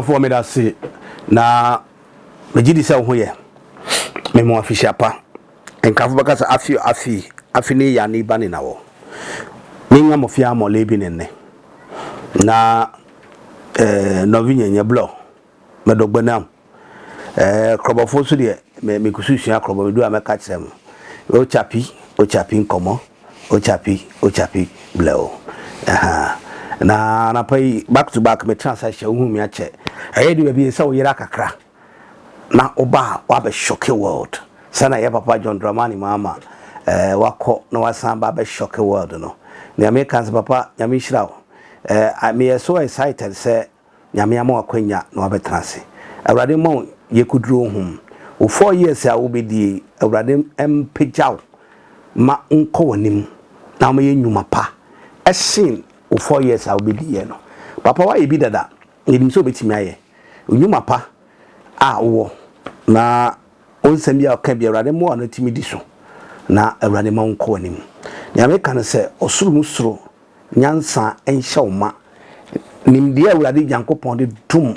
for me that say na megidi se ho ye me mo official pa enkafo baka sa afi ne ya ne ba ne na wo ninga mo fia mo lebi ne na novinye nya blo me dogbanam krobofo so de me kususua krobo me do ameka kirem o chapi nkomo o chapi blow na pay back to back me transaction hu me ache ayedi be se wo yira kakra na oba wa be shock world sana ya papa John Dramani mama wako na wasamba be shock world no na Americans papa nyame hira I me so excited say nyame ama akwanya na wa be transe awrade mo ye kuduro hum o 4 years a wo be die awrade empejaw ma nko wanim na ma ye nyuma pa esin o 4 years a wo be die no papa wa ye bi dada edim so betimi aye onyuma pa a wo na onsam ya ka bi awrade mo na timi di so na awrade ma nko wanim nyame kan se osuru musuru nyansa enhyawma nimde awrade Yankopon de dum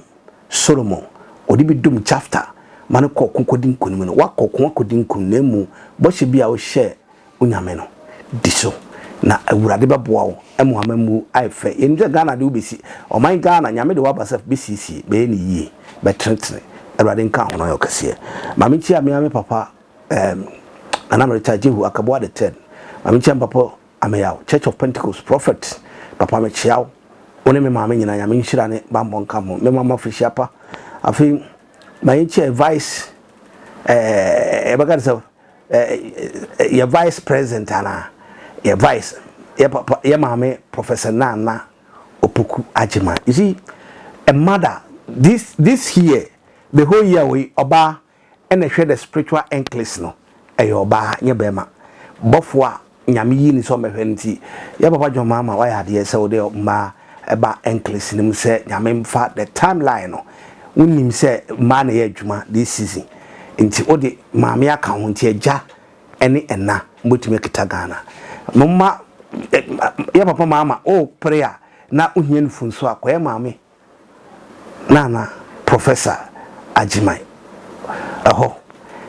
Solomon odi bi dum chapter mane kokodin kunim no wakokon akodin kunemu bo hye bia wo hye onyame no diso na awurade beboa wo emuhamamu aife yenje Ghana de ubesi o man Ghana nyame de wabasaf besisi be ni yi betrentene awurade nka hono yo kase mame chi ame papa anamre tajehu akabo de 10 mame chi papa ameyaw Church of Pentecost Prophet papa me chiaw one me mame nyina nyame nhira ne bambo nka mo me mama fishiapa afi my vice your vice president ana your vice your papa your mama Professor Nana Opoku Ajima. You see a mother this here the whole year we oba and share the spiritual enclave no oba nye bema bofwa nyame yi ni so mehwenti your papa jo mama why had ye say de ma eba enclave nim say nyame mfa the timeline no unim se ma na ye adwuma this season nti odi maame aka ho nti agya ene ena mbotime kita Ghana mama ya papa mama o prayer na uhie nfunso akoye maame na Professor Ajimai aho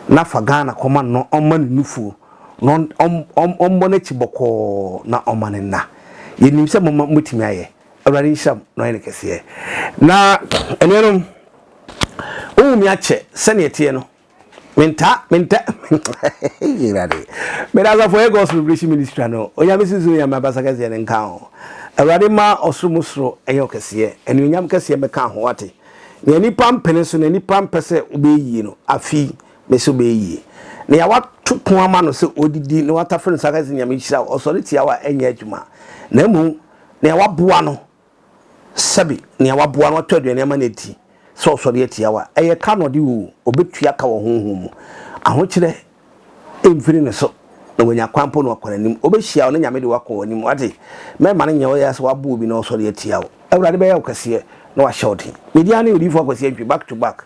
na fa Ghana koma no omman nufu no ombone chiboko na omane na yenim se mama mbotime aye awrade nsham no ene kese na enenom mi ache sene tie no menta irade me da for gospel preaching ministry no onyame sizu ya mabasa kase ne nka ho awrade ma osrumusro eyo kase ene onyam kase me ka ho wate ne nipa mpene so ne nipa mpese obeyi no afi me so beyi ne ya watu poama no se odidi ne watafre sakase nyame hira osori tia wa enya adwuma na mu ne ya waboa no sabi ne ya waboa no to aduane ma na ti so de tiawa eye ka no de wo obetua ka wo honhom ahokire emfiri ne so na wanya kwampo no akwanim obehia no nyame de wakọ wanim ade me ma ne nyawo ya se wabo bi no so de tiawo awurade be ya okase na wa shouting media ne odifo akose antwi back to back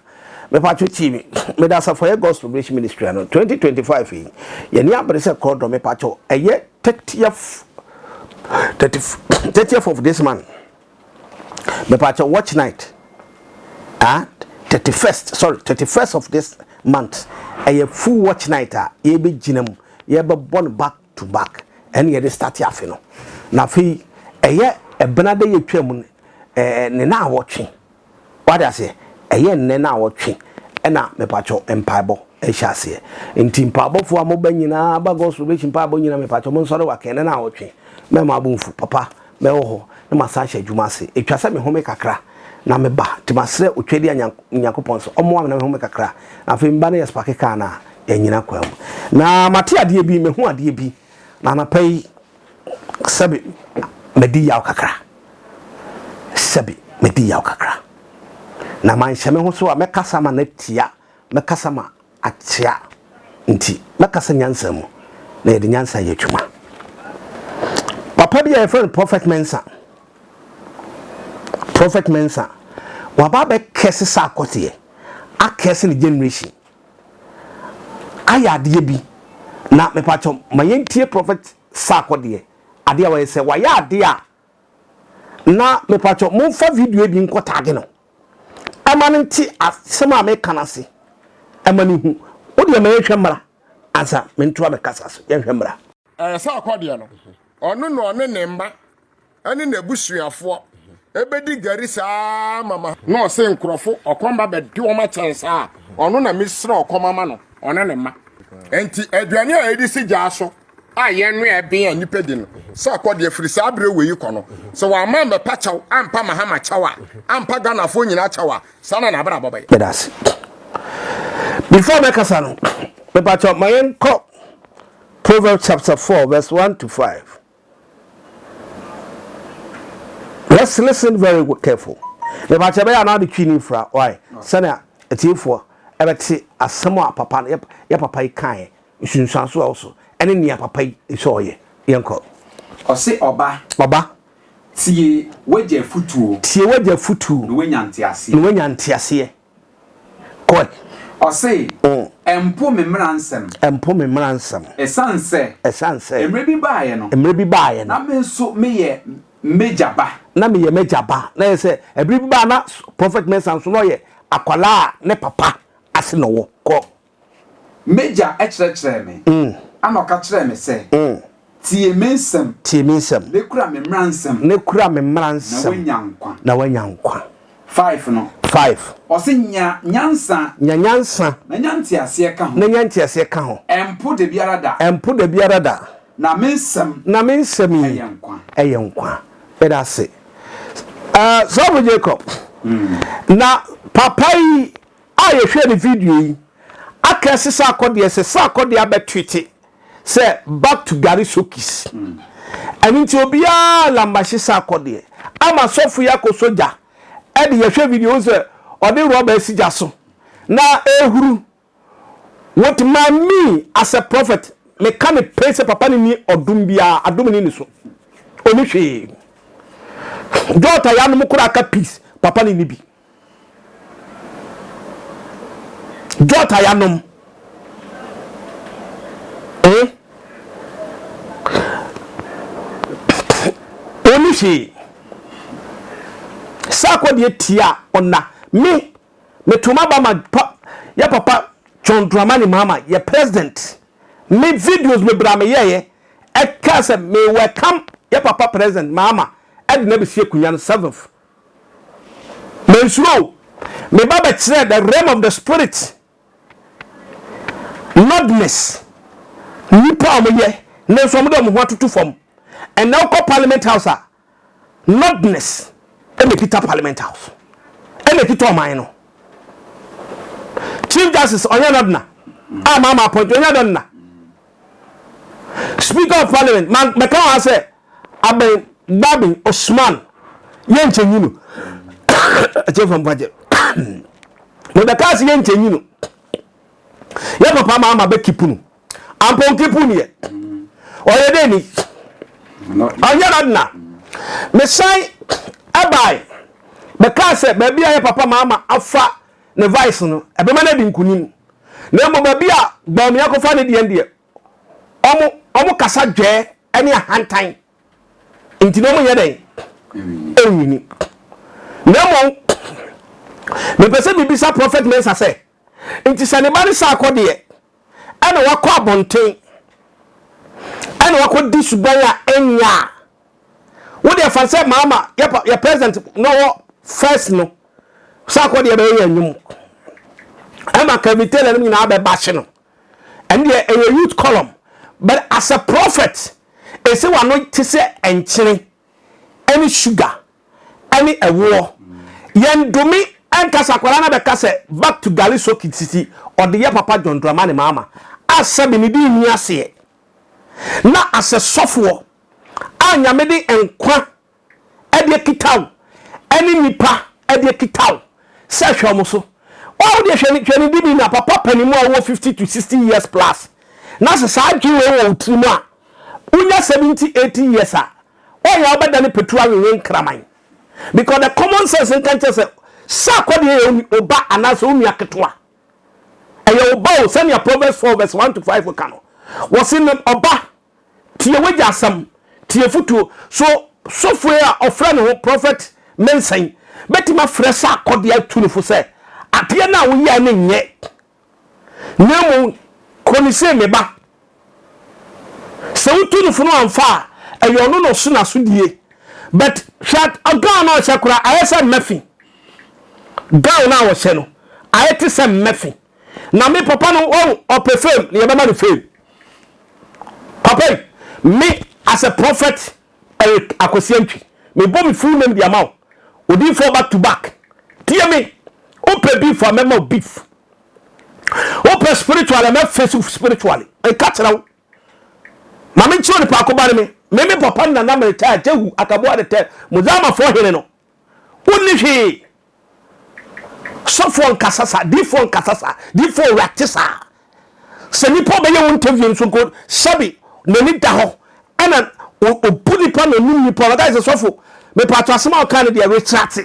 me pa cho TV me da for your gospel preaching ministry no 2025 ye ni abrese kodo me pa cho eye 30th of this month me pa cho watch night 31st of this month a full watch night ye be ginam ye be born back to back and ye start yafe no na fi eye benade ye twam ne na watching what I say eye ne na watching na me pacho empaibo e hyase enti mpabo fo amoba nyina ba gospel preaching mpabo nyina me pacho mon sore wa ken na watching me ma bonfu papa me wo ho na masache adwuma se etwasa me home kakra na me ba timasre otwedi Nyankopon so omo am na me home kakra na fe mba na yespake ka na nyina kwam na mate ade bi me hu ade bi na na pai sabi medi yaw kakra sabi medi yaw kakra na man hyeme ho so a me kasa ma na tia me kasa ma atia nti me kasa nyansa mu na ye de nyansa ye twuma papa bi ye friend Prophet Mensa wababa kese Sarkodie a kese ni generation aya de bi na me pacho mayentie Prophet Sarkodie ade a we se wa ya ade a na me pacho mo fa video bi nko tag no amanenti asema me kanase amani hu wo de me hwemra asa mentu abekasa so ye hwemra Sarkodie no ono no ne mba ani na busuafo ebedi gari saa mama no se nkrofo okomba bedi wo ma chansa ono na misra okomama no ono ne ma enti aduane a edi si gyaso a ye no e be anipedi no Sarkodie firi saa bre weyi kono so wa ma me pachaw ampa mahama chawa ampa ganafo nyina chawa sana na bra bobai bedasi before me kasa no me pachaw mayen ko Proverbs chapter 4 verse 1 to 5. Let's listen very careful. The bacha be na de twini fra why sana etiefo ebeti asemo papa ya papa yi kan nsunsuan so also ene nia papa yi so ye yenko o se oba tie waje futuo no wanya ntiase ko o se empo me mransem esanse emre bi baaye no na me so me ye mejaba na yese ebri bi ba na prophet mensan so no ye akwala ne papa ase no wo ko meja ekire me anoka kire me se tie mensem ne kura me mransem na wanyankwa 5 no 5 o se nyansa na nyantiase ka ho empo de biara da na mensem eyenkwa bedase so Jacob na papa yi a ye hwe the video yi akese Sarkodie abetwete say back to Gary Sokis anti obia la machi Sarkodie ama sofu yako soja e de ye hwe video say ode roba sija so na ehuru what man me as a prophet me can praise papa ni odum bia adum ni so oni hwe Jota ya no mukura aka peace papa ni bi Jota ya no oni hwe Sarkodie tia ona me tuma ba ma ya papa John Dramani mama ya president me videos me bra me ye e ka se me welcome ya papa president mama e na be sie kunya no 7th me slow me baba kire the realm of the spirit nodness nipa mo ye na so mo do mo ho atutu fom and now ko parliament house nodness e me kita parliament house e me kita oman no Chief Justice Onyanodna mama appoint Onyanodna Speaker of Parliament man me kan say aben Babin Osman yenchenyinu ache from budget no the case yenchenyinu ya papa mama be kipunu ampon kipunu ye oyede ni Onyanodna me sai abai be case be bia ya papa mama afa ne vice no ebe ma na di nkunim na mo ba bia gba me akofa ne de omo kasa dwe ene ahantan inti no mo yeden ewini nemo me pese bibisa prophet mensa say inti sane bari Sarkodie ene wakọ abonten ene wakọ disubaya enya wo de fa say mama ya president no first no Sarkodie be yanyum ama kabitele no nyina be bache no and a youth column but as a prophet ese wa no tise enkyere any sugar any ewo yendumi enkasa kwala na be kase back to Gary Sokis city or the papa John Dramani mama asabi ni di ni ase na ase sofo anyamede enkwa ede kitaw any nipa ede kitaw se hwomo so o de hwani di na papa panimu a 50 to 60 years plus na se sa adwe wo trimu a unya 70 80 years a oya obeda ne petrol we nkraman because the common sense can tell say Sarkodie oba anaso unu aketoa eya oba o senior Proverbs 4 verse 1 to 5 kano was in oba tie wagya asam tie futuo so fue a ofra ne ho prophet mensan betima fresa akode atunufo se ade na wo ye ne nye nemu konise meba se utunufo no amfa ayo no so na so die but shat agan no shakura ayesa mefin gaw na wo se no ayete se mefin na me papa no o perfume ne yeba ma no fame papa me as a prophet Eric Akosiantwi me bo me full name dia maw odi for back to back tie me o pe beef for memo beef o pe spiritual me face spiritually e catch now ma me chiro ni pa ko bare me papa na me ta jehu akabo ade te muzama fo hene no wonni hwe so for kasasa di for kasasa di for ratisa se ni po be ye interview nso ko sabi no ni da ho ana obuni pa no ni po that is so for me pato asema o kan de retract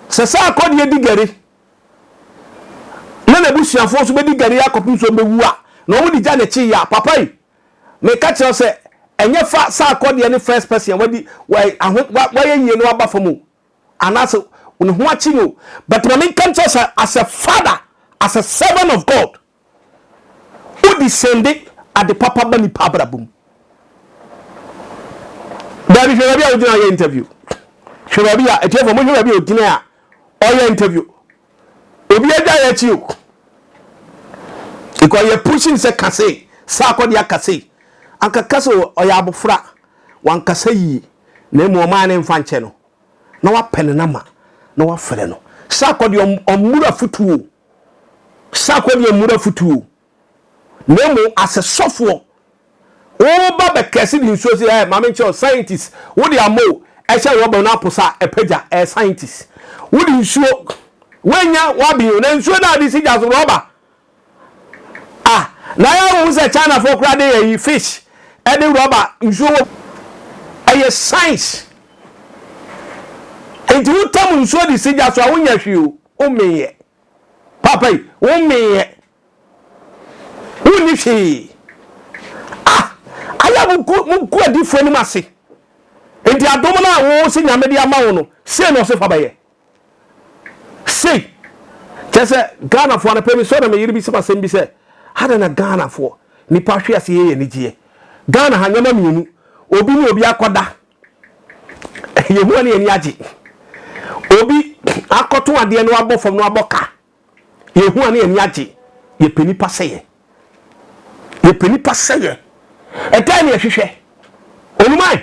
se Sarkodie edi gari na busuafo so be di gari akopin so bewu a na wo di ja ne chi ya papa yi me ka che se enye fa Sarkodie ne first person wadi wa ye yie no aba famu anaso un ho achi no but me kan che se as a father as a servant of God who descended at the papa bani pabrabum there is a video interview Shurabia a tell for mo Shurabia odina a interview obi aja ya chi o because you pushing se kase Sarkodie kase anka kase oya abofra wan kase yi na mu ma ne mfa nche no na wa pene na ma na wa fere no Sarkodie omura futuo Sarkodie omura futuo na mu as a software o ba be kase di nso se ma me nche scientist wo di amo e se wo ba na posa e peja e scientist wo di nso wenya wa bi na nso na di sija so roba na ya wo se China for kra de yi fish e de roba nso e science enti wo tam nso di sija so a wo nya hwe o meye papa wo meye wo ni hwe aya mu adi fo ni mase enti adom na wo se nyame de ama wo no se no se fa baye se tese Ghana fo na pe mi so na me yiri bi se pasem bi se hada na Ghana fo ni pa hwe ase ye ni gie Ghana ha nyama mienu obi ni obi akoda ye hu ani eni age obi akoto ade no abofom no aboka ye hu ani eni age ye peni paseye etani ehwehwe onumai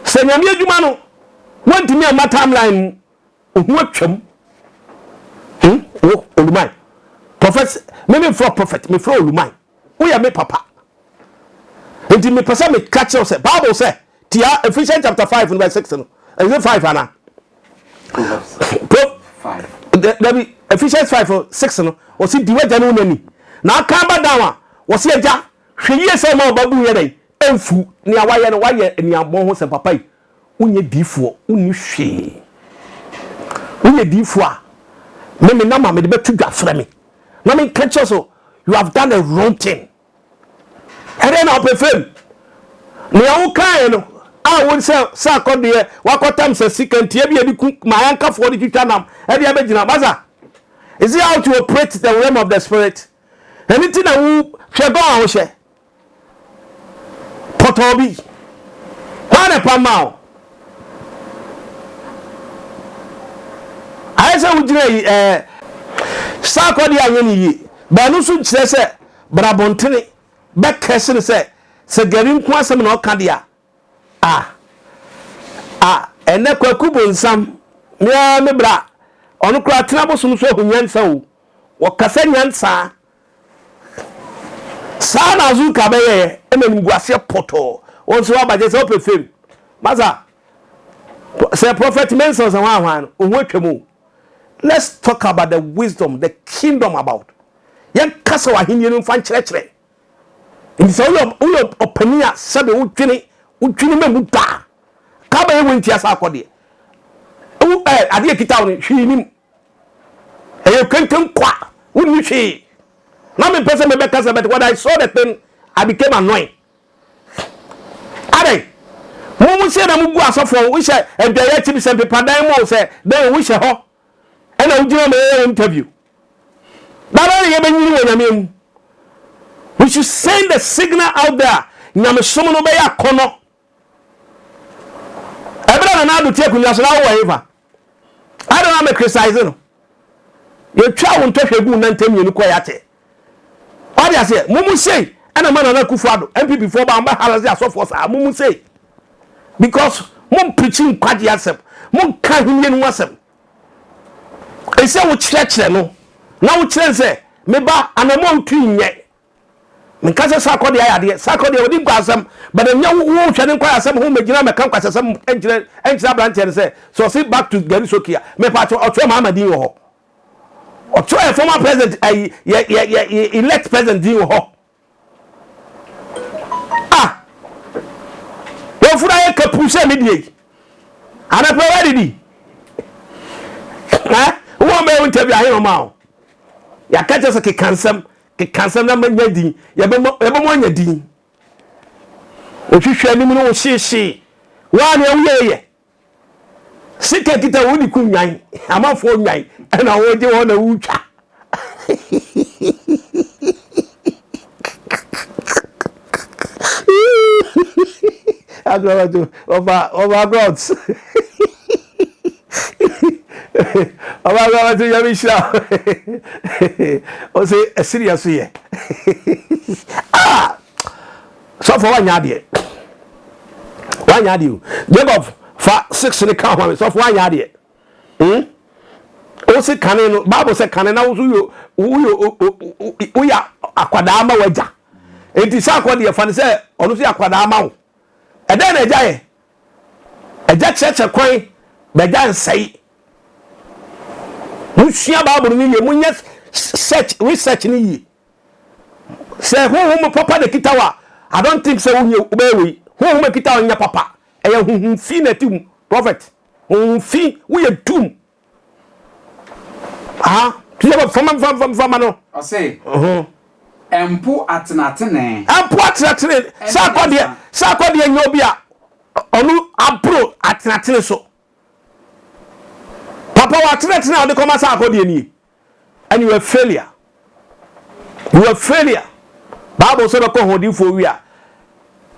se nyame adwuma no wantimi ama timeline ohu atwam onumai prophet me for prophet me for onumai wo ya me papa enti me pesa me catch us Bible say tia Ephesians chapter 5 verse 6 no is it 5 ana 5 there Ephesians 5:6 no o si diwa no nani na aka ba dawa wo si eja hweye se ma babu ye dai emfu ni awaye no waye ni abon ho se papa yi unye difo unni hwe unye difo a me na ma me de betu dwafra me na me catch so you have done a wrong thing and then up fame ni awu kan no a won se Sarkodie wakotam se sikantie bi ediku ma yanka fo di twitwanam e de abegina baza is it how to operate the realm of the spirit anything that wu hwego a wo hye potobi kwane pamao ayese wujire yi Sarkodie anyeni yi ba no so kire se brabontene be kese se gari nko asem na okade ene kwakubo nsam me bra onu kra tena bosom so hunyansa wo kasa nyansa sa na azuka be ye emenim guase poto onso abaje se opefem maza say prophet mentions one ohwetwemu. Let's talk about the wisdom, the kingdom about yan kasa wa hinye no fan kire in so you openia sabe udwini memuta ka ba ye wontia Sarkodie ade kita woni hwinim e kwentem kwa woni hwi na me pese me be kasa but when I saw the thing I became annoyed. Ade mo mumu say na mugu asofo we say edwaye tibi se pepadan mo say then we say ho e na ugina me interview baba ye benyini wo nyame we should send the signal out there nyame somo no be ya kono ebra na do tie kunya so na wo eva I don't am criticizing you try won to hwegu na ntem yenu ko yate all they say mumu say ana man na kufuado MPP for ba halazi asofo sa mumu say because mum preaching kwadi asem mum ka himye nu asem e say wo kire no na wo kire say me ba anamo ntwinye me ka say Sarkodie ayade Sarkodie wodi gwa asem but nya wo hwene kwa asem ho magina me kan kwase asem enjira branch say so sit back to Garisokia me pa oto ma amadin wo ho oto a former president elect president din wo ho fura ye kapuse me die ana pe wa didi wo me interview ahe no ma o ya ka je so ke kansam na manya din ya be mo anya din o hwehwe anim no wo hyehyee wa ne wo ye sika kita wo ni kunwan amafo nwan na wo je wo na wutwa over gods. Over God to Yamisha. O say a serious year. So for 1 yard. 1 yard you. Jacob for 6 in the count. So for 1 yard. O say canon Bible say canon now we are akwadama waja. It is Sarkodie fan say onu say akwadama. And then a church a coin, but then say, Musia Babu, Munyas search research ni. Say, who papa the Kitawa? I don't think so. Who make it out in your papa? And whom fin a tomb, prophet, whom fin we a tomb. From I say, Empu atenatene. Empu atenatene. Sarkodie nyobia. Onu apro atenatene so. Papa wa atenatene ode koma Sarkodie ni. And you are failure. You are failure. Bible say ko hodi fo wi a.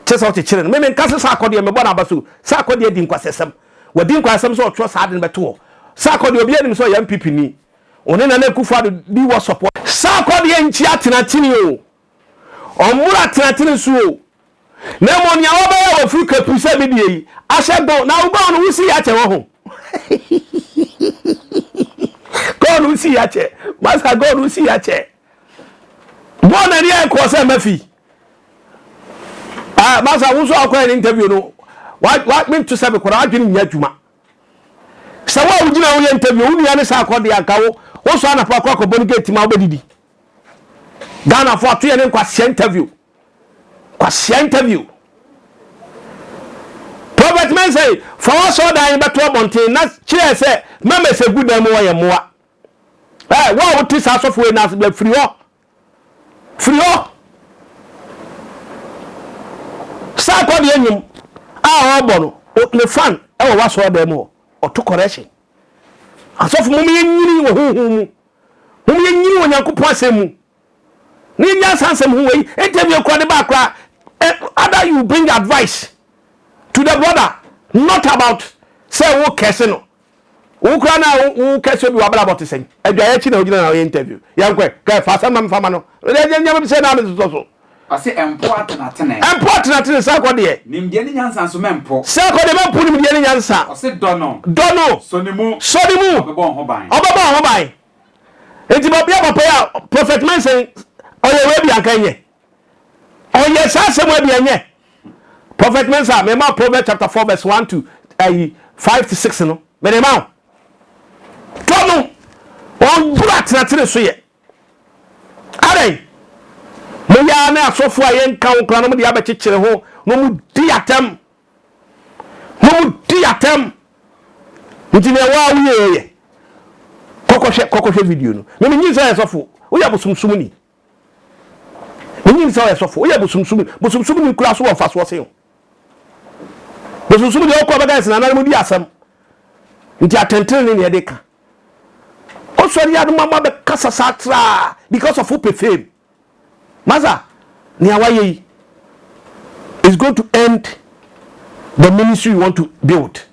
Chese o chire. Me nkase Sarkodie me bona basu. Sarkodie di nkwasesem. Wadi nkwasesem so otwo sa ade beto. Sarkodie obi anim so ya MPP ni. One na na kufuado bi wo support. Sarkodie nchi atenatene o. Omura atenatene so o. Na mo nya wo ba ya wo Africa puse bi die. Ashego na wo ba no wusi ya che wo ho. God wusi ya che. Master God wusi ya che. Bona ri en ko se mafi. Master wo so akwa ni interview no. What mean to say ko adwini nya dwuma. Sawa wo gina wo interview wo nya ne Sarkodie akawo. Wo so ana pa kwa boni gate ma obedidi. Ghana for to yen kwase interview. Kwase interview. Prophet man say for us all that beto abonten na kire say mama say good am wo ye moa. Wo wo ti sa sofo we na free ho. Free ho. Sarkodie enyum a ho no le fan e wo waso da mo oto correction. Asofo mum yenyini wo huhu mum yenyini wo nyankopon asemu. Ni nya sansem hu we interview kwa de ba kwa other you bring advice to the brother not about say wo kese no wo kra na wo kese bi wabla about sen adwaye chi na ogina na interview yankwe ka fa sama mfama no le nya me say na me so ase important atene Sarkodie nimde ni nyansa so mempo Sarkodie mempo nimde ni nyansa ase dono sonimu obebo ho ban enti ba bia papa ya prophet man say oye we bia kan ye oye sasem we bia nye prophet man say me ma Proverbs chapter 4 verse 1 to 5 to 6 no me dey ma dono on bura tnatere so ye are mo ya na asofo aye nka wo kra no mo de abekekere ho no mu di atem nti ne wa wo ye kokoshe video no me nyi say asofo wo ya bosumsum ni me nyi say asofo wo ya bosumsum ni kura so wo fa so se bosusum de okọ bega sina na mu di asam nti atentene ne de ka osori adu mama be kasa satra because of who fame maza ni awaye is going to end the ministry you want to build.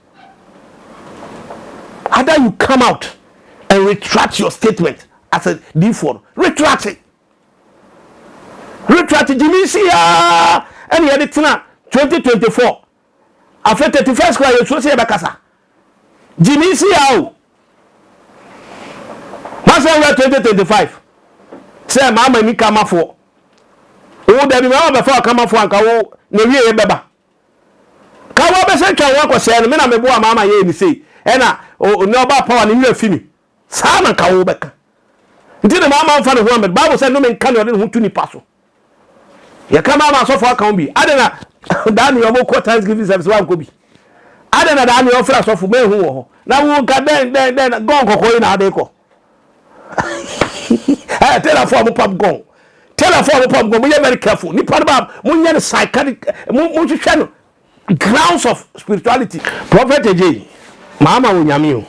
Either you come out and retract your statement as a default. Retract it. Retract it. Jimmy see any edit 2024. After 31st class, you should say Bakasa. Jimmy see how. Master 2025. Say mama ni come for. Oh, there be mama before come for and kawo newie beba. Kawo be say twa won ko say no me na mebo mama ye ni say. Ena o no ba power ni wi afini. Sa na kawo beka. Nti ne mama mfa ne ho am. Bible say no me nka ne ode ho tu ni paso. Ya kama ma so for account bi. Adena dan yo mo ko Thanksgiving service wan ko bi. Adena dan yo fra so fu me hu ho. Na wo ka den gon kokoi na ade ko. Eh tell her for mo pam gon. Tell her for mo pam gon. Mo ye very careful. Ni pa ba mo nya ne psychiatric mo hwehwe no grounds of spirituality. Prophetic mama wo nyame o.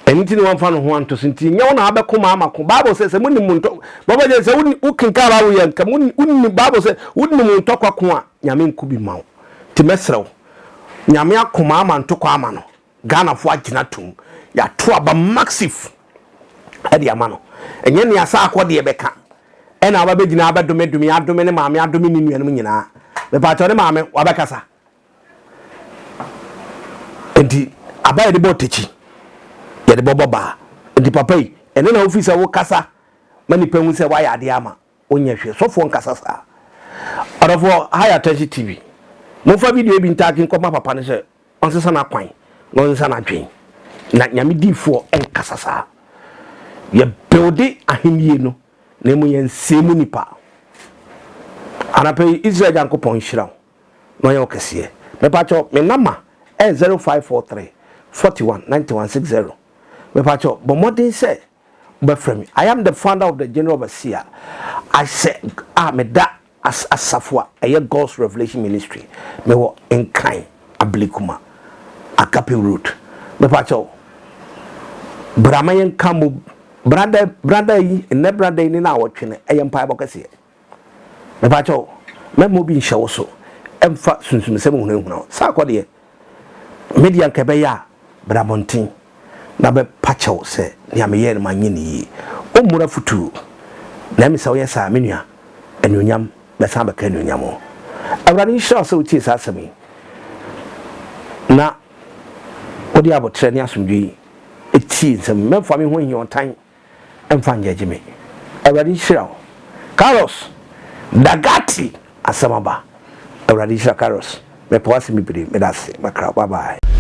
Enti ni wamfa no ho anto senti nya na abeko mama ko. Bible says mo ni munto. Baba je say wo kinkara wo yanka mo ni Bible say wo ni munto kwako a nyame nkubi mawo. Ti mesrew. Nyame akoma ama ntoko ama no. Ghana fo agina tum. Ya to aba massive. Edi ama no. Enye ne asa akode e beka. E na aba begina abadome adome ne maame adome ni nuanum nyina. Me pa to ne maame wabekasa. Enti abaye de botechi. Ye de boboba. Enti papa yi ene na office wo kasa. Mani penwu se wa ya de ama. Onye hwe sofo nkasa sa. Orofo high attention TV. Mo fa video bi ntaki nkoma papa ne se onsesa na kwan. No nsesa na dwen. Na nyame difo enkasa sa. Ye buildi ahimie no na mu ye nsemu nipa. Anape Israel Jankopon hira. No ye okese. Me pacho me nama 0543 41 9160. Me pacho but modern say but from I am the founder of the General Overseer. I say me da as Safwa a God's Revelation Ministry. Me wo enkan ablikuma akape route. Me pacho Bramayen kamu brother yi ne brother ni na wotwe eyempa abokase. Me pacho me mo bi nhye wo so emfa sunsun se mo hunahuna. Sarkodie media nkebe ya bramontin na be pacho se ni ameye ma nyini o mura futu na mi sa wo yesa menua enunyam be sa be ka enunyam o awrani sure so ti sa sami na odi abotre ni asomdwi eti nsem memfa me ho hion tan emfa njejime awrani sure Carlos Dagati asamaba awrani sure Carlos me poase mi biri me dase makra bye bye.